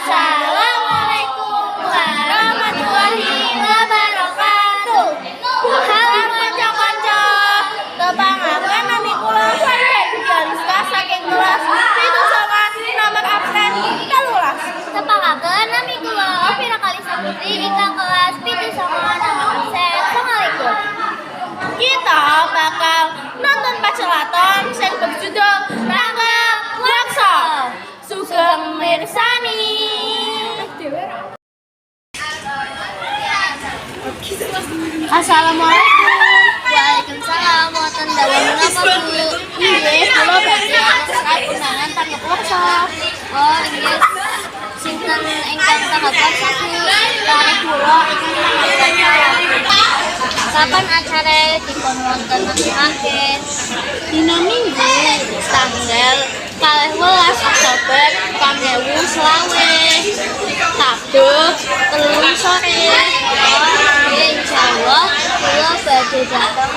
Assalamualaikum warahmatullahi wabarakatuh. Halo kanca-kanca, tepangaken nami kula Fardianska saking kelas 7 nomor absen 13. Tepangaken nami kula Vira Kalisa Putri ingkang kelas 7 nomor absen 9. Kita bakal nonton pacelaton sing berjudul Tanggap Laksa. Sugeng mirsani. Assalamualaikum. Waalaikumsalam warahmatullahi wabarakatuh. Inggih, kula badhe acara undangan tanggap laksa. Oh, inggih. Sinten ingkang tanggap laksa Tarik kula ingkang tanggap laksa. Kapan acara dipunwontenaken? Dina Minggu tanggal 12 Oktober 2020 Sabtu 3 sore. Oh, insyaallah kula badhe dateng.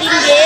Inggih